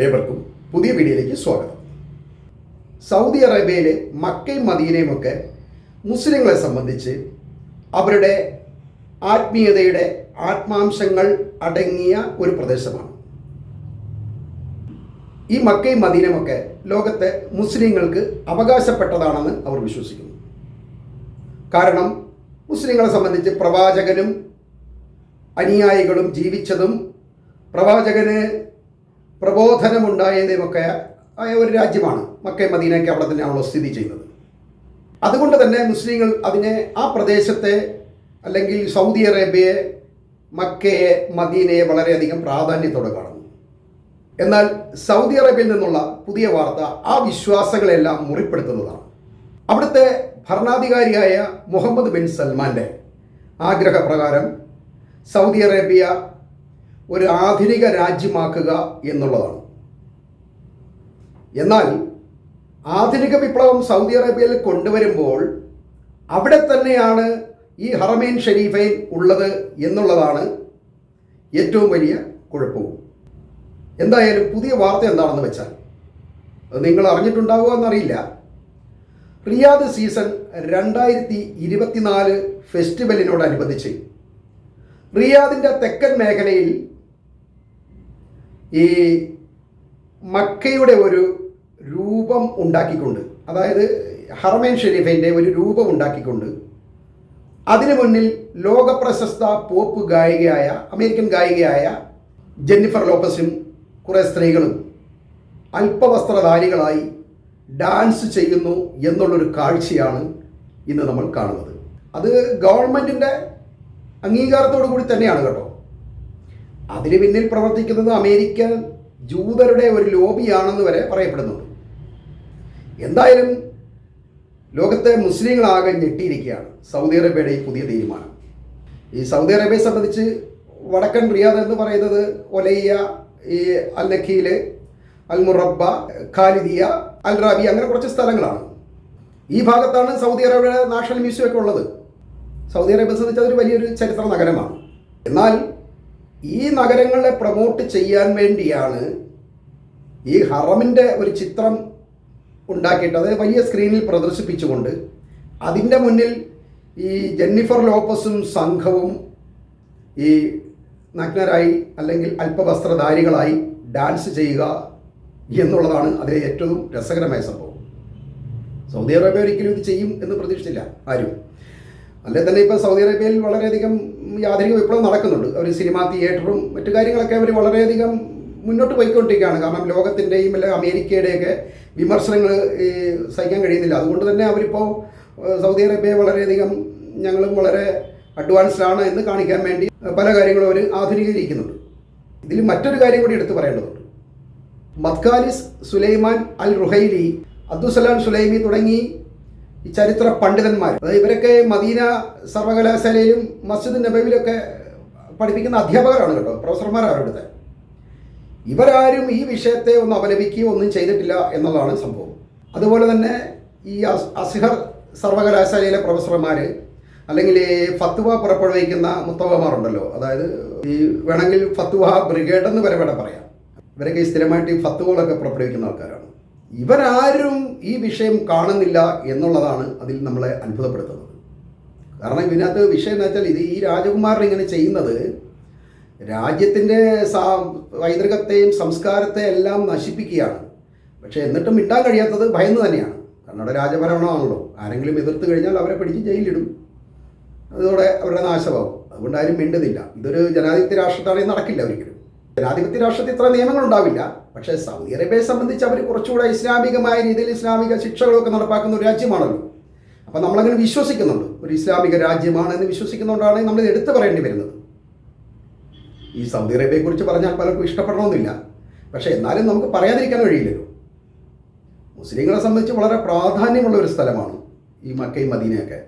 ഏവർക്കും പുതിയ വീഡിയോയിലേക്ക് സ്വാഗതം. സൗദി അറേബ്യയിലെ മക്കയും മദീനയുമൊക്കെ മുസ്ലിങ്ങളെ സംബന്ധിച്ച് അവരുടെ ആത്മീയതയുടെ ആത്മാംശങ്ങൾ അടങ്ങിയ ഒരു പ്രദേശമാണ്. ഈ മക്കയും മദീനയുമൊക്കെ ലോകത്തെ മുസ്ലിങ്ങൾക്ക് അവകാശപ്പെട്ടതാണെന്ന് അവർ വിശ്വസിക്കുന്നു. കാരണം മുസ്ലിങ്ങളെ സംബന്ധിച്ച് പ്രവാചകനും അനുയായികളും ജീവിച്ചതും പ്രവാചകന് പ്രബോധനമുണ്ടായതുമൊക്കെ ആയ ഒരു രാജ്യമാണ്. മക്കയും മദീനയൊക്കെ അവിടെ തന്നെയാണല്ലോ സ്ഥിതി ചെയ്യുന്നത്. അതുകൊണ്ട് തന്നെ മുസ്ലിങ്ങൾ അതിനെ ആ പ്രദേശത്തെ അല്ലെങ്കിൽ സൗദി അറേബ്യയെ, മക്കയെ, മദീനയെ വളരെയധികം പ്രാധാന്യത്തോടെ കാണുന്നു. എന്നാൽ സൗദി അറേബ്യയിൽ നിന്നുള്ള പുതിയ വാർത്ത ആ വിശ്വാസങ്ങളെല്ലാം മുറിപ്പെടുത്തുന്നതാണ്. അവിടുത്തെ ഭരണാധികാരിയായ മുഹമ്മദ് ബിൻ സൽമാൻ്റെ ആഗ്രഹപ്രകാരം സൗദി അറേബ്യ ഒരു ആധുനിക രാജ്യമാക്കുക എന്നുള്ളതാണ്. എന്നാൽ ആധുനിക വിപ്ലവം സൗദി അറേബ്യയിൽ കൊണ്ടുവരുമ്പോൾ അവിടെ തന്നെയാണ് ഈ ഹറമൈൻ ഷരീഫൈൻ ഉള്ളത് എന്നുള്ളതാണ് ഏറ്റവും വലിയ കുഴപ്പവും. എന്തായാലും പുതിയ വാർത്ത എന്താണെന്ന് വെച്ചാൽ നിങ്ങൾ അറിഞ്ഞിട്ടുണ്ടാവുക എന്നറിയില്ല. റിയാദ് സീസൺ 2024 ഫെസ്റ്റിവലിനോടനുബന്ധിച്ച് റിയാദിൻ്റെ തെക്കൻ മേഖലയിൽ ഈ മക്കയുടെ ഒരു രൂപം ഉണ്ടാക്കിക്കൊണ്ട്, അതായത് ഹറമൈൻ ഷരീഫിൻ്റെ ഒരു രൂപം ഉണ്ടാക്കിക്കൊണ്ട് അതിനു മുന്നിൽ ലോകപ്രശസ്ത പോപ്പ് ഗായികയായ അമേരിക്കൻ ഗായികയായ ജെന്നിഫർ ലോപ്പസും കുറേ സ്ത്രീകളും അല്പവസ്ത്രധാരികളായി ഡാൻസ് ചെയ്യുന്നു എന്നുള്ളൊരു കാഴ്ചയാണ് ഇന്ന് നമ്മൾ കാണുന്നത്. അത് ഗവൺമെൻറ്റിൻ്റെ അംഗീകാരത്തോടു കൂടി തന്നെയാണ് കേട്ടോ. അതിന് പിന്നിൽ പ്രവർത്തിക്കുന്നത് അമേരിക്കൻ ജൂതരുടെ ഒരു ലോബിയാണെന്ന് വരെ പറയപ്പെടുന്നുണ്ട്. എന്തായാലും ലോകത്തെ മുസ്ലിങ്ങളാകെ ഞെട്ടിയിരിക്കുകയാണ് സൗദി അറേബ്യയുടെ ഈ പുതിയ തീരുമാനം. ഈ സൗദി അറേബ്യയെ സംബന്ധിച്ച് വടക്കൻ റിയാദ് എന്ന് പറയുന്നത് ഒലയ്യ, ഈ അൽ നഖീൽ, അൽ മുറബ്ബ, ഖാലിദിയ, അൽ റാബി, അങ്ങനെ കുറച്ച് സ്ഥലങ്ങളാണ്. ഈ ഭാഗത്താണ് സൗദി അറേബ്യയുടെ നാഷണൽ മ്യൂസിയം ഒക്കെ ഉള്ളത്. സൗദി അറേബ്യയെ സംബന്ധിച്ച് അതൊരു വലിയൊരു ചരിത്ര നഗരമാണ്. എന്നാൽ ഈ നഗരങ്ങളെ പ്രൊമോട്ട് ചെയ്യാൻ വേണ്ടിയാണ് ഈ ഹറമിൻ്റെ ഒരു ചിത്രം ഉണ്ടാക്കിയിട്ട് അത് വലിയ സ്ക്രീനിൽ പ്രദർശിപ്പിച്ചുകൊണ്ട് അതിൻ്റെ മുന്നിൽ ഈ ജെന്നിഫർ ലോപ്പസും സംഘവും ഈ നഗ്നരായി അല്ലെങ്കിൽ അല്പവസ്ത്രധാരികളായി ഡാൻസ് ചെയ്യുക എന്നുള്ളതാണ് അതിലെ ഏറ്റവും രസകരമായ സംഭവം. സൗദി അറേബ്യ ഒരിക്കലും ഇത് ചെയ്യും എന്ന് പ്രതീക്ഷിച്ചില്ല ആരും. അല്ലെ തന്നെ ഇപ്പോൾ സൗദി അറേബ്യയിൽ വളരെയധികം ആധുനിക വിപ്ലവം നടക്കുന്നുണ്ട്. അവർ സിനിമാ തിയേറ്ററും മറ്റു കാര്യങ്ങളൊക്കെ അവർ വളരെയധികം മുന്നോട്ട് പോയിക്കൊണ്ടിരിക്കുകയാണ്. കാരണം ലോകത്തിൻ്റെയും അല്ലെ അമേരിക്കയുടെയൊക്കെ വിമർശനങ്ങൾ സഹിക്കാൻ കഴിയുന്നില്ല. അതുകൊണ്ട് തന്നെ അവരിപ്പോൾ സൗദി അറേബ്യയെ വളരെയധികം ഞങ്ങളും വളരെ അഡ്വാൻസ്ഡ് എന്ന് കാണിക്കാൻ വേണ്ടി പല കാര്യങ്ങളും അവർ ആധുനികീകരിക്കുന്നുണ്ട്. ഇതിൽ മറ്റൊരു കാര്യം കൂടി എടുത്തു പറയേണ്ടതുണ്ട്. മത്കാലിസ് സുലൈമാൻ അൽ റുഹൈലി, അബ്ദുസലാം സുലൈമി തുടങ്ങി ഈ ചരിത്ര പണ്ഡിതന്മാർ, അതായത് ഇവരൊക്കെ മദീന സർവകലാശാലയിലും മസ്ജിദ് നബവിയിലൊക്കെ പഠിപ്പിക്കുന്ന അധ്യാപകരാണ് കേട്ടോ, പ്രൊഫസർമാരാണ് അവിടുത്തെ. ഇവരാരും ഈ വിഷയത്തെ ഒന്ന് അപലപിക്കുകയോ ഒന്നും ചെയ്തിട്ടില്ല എന്നുള്ളതാണ് സംഭവം. അതുപോലെ തന്നെ ഈ അസ്ഹർ സർവകലാശാലയിലെ പ്രൊഫസർമാർ അല്ലെങ്കിൽ ഫത്വ പുറപ്പെടുവിക്കുന്ന മുത്തവമാരുണ്ടല്ലോ, അതായത് ഈ വേണമെങ്കിൽ ഫത്വ ബ്രിഗേഡ് എന്ന് വരെ പറയാം. ഇവരൊക്കെ സ്ഥിരമായിട്ട് ഈ ഫത്വകളൊക്കെ പുറപ്പെടുവിക്കുന്ന ആൾക്കാരാണ്. ഇവരാരും ഈ വിഷയം കാണുന്നില്ല എന്നുള്ളതാണ് അതിൽ നമ്മളെ അത്ഭുതപ്പെടുത്തുന്നത്. കാരണം ഇതിനകത്ത് വിഷയം എന്ന് വെച്ചാൽ ഇത് ഈ രാജകുമാരൻ ഇങ്ങനെ ചെയ്യുന്നത് രാജ്യത്തിൻ്റെ പൈതൃകത്തെയും സംസ്കാരത്തെ എല്ലാം നശിപ്പിക്കുകയാണ്. പക്ഷേ എന്നിട്ടും മിണ്ടാൻ കഴിയാത്തത് ഭയന്ന് തന്നെയാണ്. കാരണം അവിടെ രാജഭരണമാണല്ലോ, ആരെങ്കിലും എതിർത്ത് കഴിഞ്ഞാൽ അവരെ പിടിച്ച് ജയിലിടും, അതോടെ അവരുടെ നാശമാവും. അതുകൊണ്ട് ആരും മിണ്ടുന്നില്ല. ഇതൊരു ജനാധിപത്യ രാഷ്ട്രത്താണെങ്കിൽ നടക്കില്ല ഒരിക്കലും. ജനാധിപത്യ രാഷ്ട്രത്തിൽ ഇത്ര നിയമങ്ങളുണ്ടാവില്ല. പക്ഷേ സൗദി അറേബ്യയെ സംബന്ധിച്ച് അവർ കുറച്ചുകൂടെ ഇസ്ലാമികമായ രീതിയിൽ ഇസ്ലാമിക ശിക്ഷകളൊക്കെ നടപ്പാക്കുന്ന ഒരു രാജ്യമാണല്ലോ. അപ്പോൾ നമ്മളങ്ങനെ വിശ്വസിക്കുന്നുണ്ട്, ഒരു ഇസ്ലാമിക രാജ്യമാണെന്ന് വിശ്വസിക്കുന്നതുകൊണ്ടാണ് നമ്മൾ എടുത്തു പറയേണ്ടി വരുന്നത്. ഈ സൗദി അറേബ്യയെക്കുറിച്ച് പറഞ്ഞാൽ പലർക്കും ഇഷ്ടപ്പെടണമെന്നില്ല. പക്ഷേ എന്നാലും നമുക്ക് പറയാതിരിക്കാൻ കഴിയില്ലല്ലോ. മുസ്ലിങ്ങളെ സംബന്ധിച്ച് വളരെ പ്രാധാന്യമുള്ള ഒരു സ്ഥലമാണ് ഈ മക്കയും മദീനയൊക്കെ.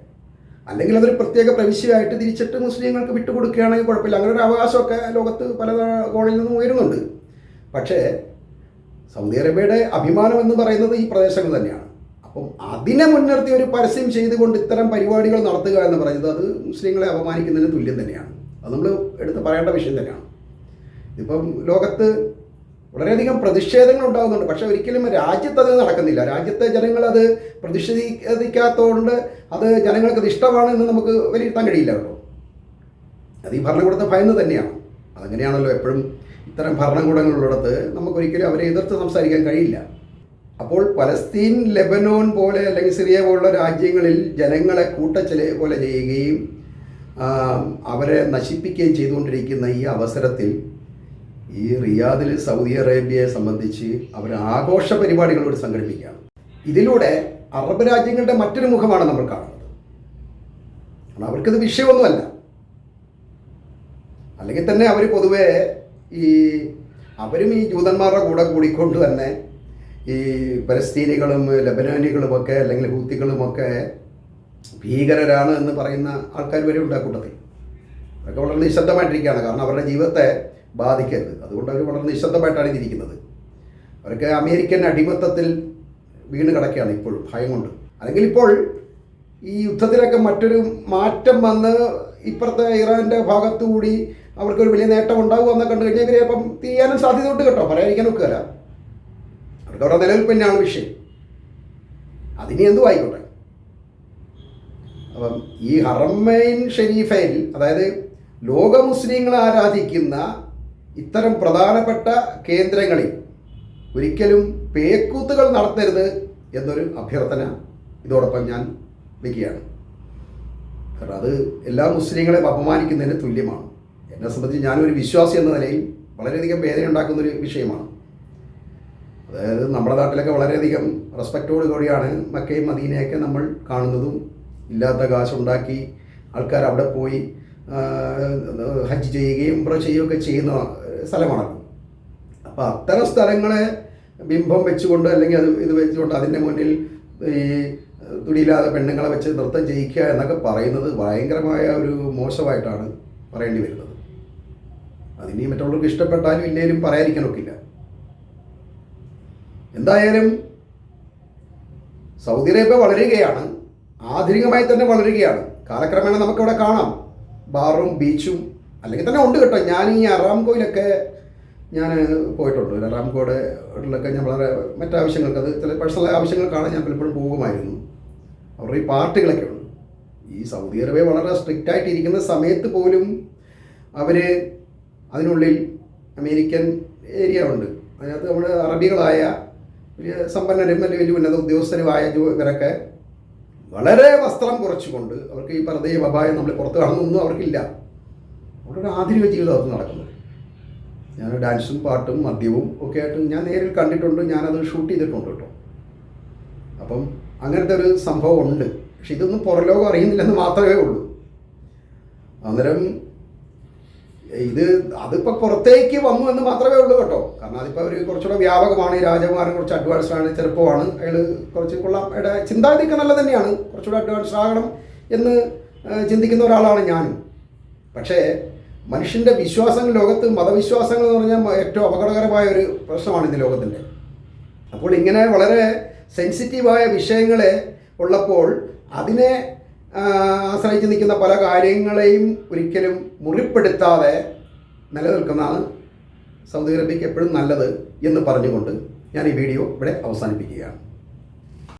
അല്ലെങ്കിൽ അതൊരു പ്രത്യേക പ്രവിശ്യയായിട്ട് തിരിച്ചിട്ട് മുസ്ലിങ്ങൾക്ക് വിട്ടുകൊടുക്കുകയാണെങ്കിൽ കുഴപ്പമില്ല. അങ്ങനെ ഒരു അവകാശമൊക്കെ ലോകത്ത് പല കോണിൽ നിന്നും ഉയരുന്നുണ്ട്. പക്ഷേ സൗദി അറേബ്യയുടെ അഭിമാനം എന്ന് പറയുന്നത് ഈ പ്രദേശങ്ങൾ തന്നെയാണ്. അപ്പം അതിനെ മുൻനിർത്തി ഒരു പരസ്യം ചെയ്തുകൊണ്ട് ഇത്തരം പരിപാടികൾ നടത്തുക എന്ന് പറയുന്നത് അത് മുസ്ലിങ്ങളെ അപമാനിക്കുന്നതിന് തുല്യം തന്നെയാണ്. അത് നമ്മൾ എടുത്ത് പറയേണ്ട വിഷയം തന്നെയാണ്. ഇപ്പം ലോകത്ത് വളരെയധികം പ്രതിഷേധങ്ങൾ ഉണ്ടാകുന്നുണ്ട്. പക്ഷേ ഒരിക്കലും രാജ്യത്ത് അത് നടക്കുന്നില്ല. രാജ്യത്തെ ജനങ്ങൾ അത് പ്രതിഷേധിക്കാത്തതുകൊണ്ട് അത് ജനങ്ങൾക്ക് ഇഷ്ടമാണെന്ന് നമുക്ക് വിലയിരുത്താൻ കഴിയില്ല കേട്ടോ. അത് ഈ ഭരണകൂടത്തെ ഭയന്ന് തന്നെയാണ്. അതങ്ങനെയാണല്ലോ എപ്പോഴും ഇത്തരം ഭരണകൂടങ്ങളുള്ളിടത്ത് നമുക്കൊരിക്കലും അവരെ എതിർത്ത് സംസാരിക്കാൻ കഴിയില്ല. അപ്പോൾ പലസ്തീൻ, ലെബനോൻ പോലെ അല്ലെങ്കിൽ സിറിയ പോലുള്ള രാജ്യങ്ങളിൽ ജനങ്ങളെ പോലെ ചെയ്യുകയും അവരെ നശിപ്പിക്കുകയും ചെയ്തുകൊണ്ടിരിക്കുന്ന ഈ അവസരത്തിൽ ഈ റിയാദിൽ സൗദി അറേബ്യയെ സംബന്ധിച്ച് അവർ ആഘോഷ പരിപാടികളോട് സംഘടിപ്പിക്കുകയാണ്. ഇതിലൂടെ അറബ് രാജ്യങ്ങളുടെ മറ്റൊരു മുഖമാണ് നമ്മൾ കാണുന്നത്. അവർക്കത് വിഷയമൊന്നുമല്ല. അല്ലെങ്കിൽ തന്നെ അവർ പൊതുവേ അവരും ഈ ജൂതന്മാരുടെ കൂടെ കൂടിക്കൊണ്ട് തന്നെ ഈ പലസ്തീനികളും ലെബനാനികളുമൊക്കെ അല്ലെങ്കിൽ ഹൂത്തികളുമൊക്കെ ഭീകരരാണ് എന്ന് പറയുന്ന ആൾക്കാർ വരെ ഉണ്ട് ആ കൂട്ടത്തിൽ. അവരൊക്കെ വളരെ നിശബ്ദമായിട്ടിരിക്കുകയാണ്. കാരണം അവരുടെ ജീവിതത്തെ ബാധിക്കരുത്. അതുകൊണ്ട് അവർ വളരെ നിശബ്ദമായിട്ടാണ് ഇരിക്കുന്നത്. അവരൊക്കെ അമേരിക്കൻ അടിമത്തത്തിൽ വീണ് കിടക്കുകയാണ് ഇപ്പോഴും ഭയം കൊണ്ട്. അല്ലെങ്കിൽ ഇപ്പോൾ ഈ യുദ്ധത്തിലൊക്കെ മറ്റൊരു മാറ്റം വന്ന് ഇപ്പുറത്തെ ഇറാൻ്റെ ഭാഗത്തുകൂടി അവർക്കൊരു വലിയ നേട്ടം ഉണ്ടാകുമെന്ന് കണ്ടു കഴിഞ്ഞാൽ ഇവരെ അപ്പം തിരിയാനും സാധ്യതയുണ്ട് കേട്ടോ. പറയാതിരിക്കാൻ ഒക്കുകയല്ല. അവർക്ക് അവരുടെ നിലനിൽപ്പ് തന്നെയാണ് വിഷയം. അതിനി എന്തും ആയിക്കോട്ടെ. അപ്പം ഈ ഹറമൈൻ ഷരീഫയിൽ, അതായത് ലോക മുസ്ലിങ്ങൾ ആരാധിക്കുന്ന ഇത്തരം പ്രധാനപ്പെട്ട കേന്ദ്രങ്ങളിൽ ഒരിക്കലും പേക്കൂത്തുകൾ നടത്തരുത് എന്നൊരു അഭ്യർത്ഥന ഇതോടൊപ്പം ഞാൻ വയ്ക്കുകയാണ്. കാരണം അത് എല്ലാ മുസ്ലിങ്ങളെയും അപമാനിക്കുന്നതിന് തുല്യമാണ്. എന്നെ സംബന്ധിച്ച് ഞാനൊരു വിശ്വാസി എന്ന നിലയിൽ വളരെയധികം വേദന ഉണ്ടാക്കുന്നൊരു വിഷയമാണ്. അതായത് നമ്മുടെ നാട്ടിലൊക്കെ വളരെയധികം റെസ്പെക്റ്റോട് കൂടിയാണ് മക്കയും മദീനയൊക്കെ നമ്മൾ കാണുന്നതും. ഇല്ലാത്ത കാശുണ്ടാക്കി ആൾക്കാർ അവിടെ പോയി ഹജ്ജ് ചെയ്യുകയും ഉംറ ചെയ്യുകയൊക്കെ ചെയ്യുന്ന സ്ഥലമാണല്ലോ. അപ്പോൾ അത്തരം സ്ഥലങ്ങളെ ബിംബം വെച്ചുകൊണ്ട് അല്ലെങ്കിൽ ഇത് വെച്ചുകൊണ്ട് അതിൻ്റെ മുന്നിൽ ഈ തുണിയില്ലാതെ പെണ്ണുങ്ങളെ വെച്ച് നൃത്തം ചെയ്യിക്കുക എന്നൊക്കെ പറയുന്നത് ഭയങ്കരമായ ഒരു മോശമായിട്ടാണ് പറയേണ്ടി വരുന്നത്. അതിനി മറ്റുള്ളവർക്ക് ഇഷ്ടപ്പെട്ടാലും ഇല്ലേലും പറയാതിരിക്കാനൊക്കില്ല. എന്തായാലും സൗദി അറേബ്യ വളരുകയാണ്, ആധുനികമായി തന്നെ വളരുകയാണ്. കാലക്രമേണ നമുക്കിവിടെ കാണാം ബാറും ബീച്ചും അല്ലെങ്കിൽ തന്നെ ഉണ്ട് കേട്ടോ. ഞാൻ ഈ അറാംകോയിലൊക്കെ ഞാൻ പോയിട്ടുണ്ട്. അറാംകോയിലൊക്കെ ഞാൻ വളരെ മറ്റാവശ്യങ്ങൾക്ക്, അത് ചില പേഴ്സണൽ ആവശ്യങ്ങൾക്കാണ് ഞാൻ പലപ്പോഴും പോകുമായിരുന്നു. അവരുടെ ഈ പാർട്ടികളൊക്കെ ഉണ്ട്. ഈ സൗദി അറേബ്യ വളരെ സ്ട്രിക്റ്റ് ആയിട്ടിരിക്കുന്ന സമയത്ത് പോലും അവർ അതിനുള്ളിൽ അമേരിക്കൻ ഏരിയ ഉണ്ട്. അതിനകത്ത് നമ്മുടെ അറബികളായ വലിയ സമ്പന്നരും വലിയ വലിയ ഉന്നത ഉദ്യോഗസ്ഥരുമായ ഇവരൊക്കെ വളരെ വസ്ത്രം കുറച്ചുകൊണ്ട്, അവർക്ക് ഈ പർദ്ദയും അപായം നമ്മൾ പുറത്ത് കാണുന്നൊന്നും അവർക്കില്ല. അവരുടെ ആധുനിക ജീവിതം അത് നടക്കുന്നത്. ഞാൻ ഡാൻസും പാട്ടും മദ്യവും ഒക്കെ ആയിട്ട് ഞാൻ നേരിൽ കണ്ടിട്ടുണ്ട്. ഞാനത് ഷൂട്ട് ചെയ്തിട്ടുണ്ട് കേട്ടോ. അപ്പം അങ്ങനത്തെ ഒരു സംഭവം ഉണ്ട്. പക്ഷെ ഇതൊന്നും പുറലോകം അറിയുന്നില്ലെന്ന് മാത്രമേ ഉള്ളൂ. അന്നേരം അതിപ്പോൾ പുറത്തേക്ക് വന്നു എന്ന് മാത്രമേ ഉള്ളൂ കേട്ടോ. കാരണം അതിപ്പോൾ ഒരു കുറച്ചുകൂടെ വ്യാപകമാണ്. ഈ രാജകുമാരൻ കുറച്ച് അഡ്വാൻസ്ഡ് ആണ്, ചെറുപ്പമാണ്. അയാൾ കുറച്ച് കൊള്ളാം, അയാളുടെ ചിന്താഗതിയൊക്കെ നല്ല തന്നെയാണ്. കുറച്ചുകൂടെ അഡ്വാൻസ്ഡ് ആകണം എന്ന് ചിന്തിക്കുന്ന ഒരാളാണ് ഞാനും. പക്ഷേ മനുഷ്യൻ്റെ വിശ്വാസങ്ങൾ, ലോകത്ത് മതവിശ്വാസങ്ങൾ എന്ന് പറഞ്ഞാൽ ഏറ്റവും അപകടകരമായ ഒരു പ്രശ്നമാണ് ഇന്ന് ലോകത്തിൻ്റെ. അപ്പോൾ ഇങ്ങനെ വളരെ സെൻസിറ്റീവായ വിഷയങ്ങളെ ഉള്ളപ്പോൾ അതിനെ ആശ്രയിച്ച് നിൽക്കുന്ന പല കാര്യങ്ങളെയും ഒരിക്കലും മുറിപ്പെടുത്താതെ നിലനിൽക്കുന്നതാണ് സൗദി അറേബ്യയ്ക്ക് എപ്പോഴും നല്ലത് എന്ന് പറഞ്ഞുകൊണ്ട് ഞാൻ ഈ വീഡിയോ ഇവിടെ അവസാനിപ്പിക്കുകയാണ്.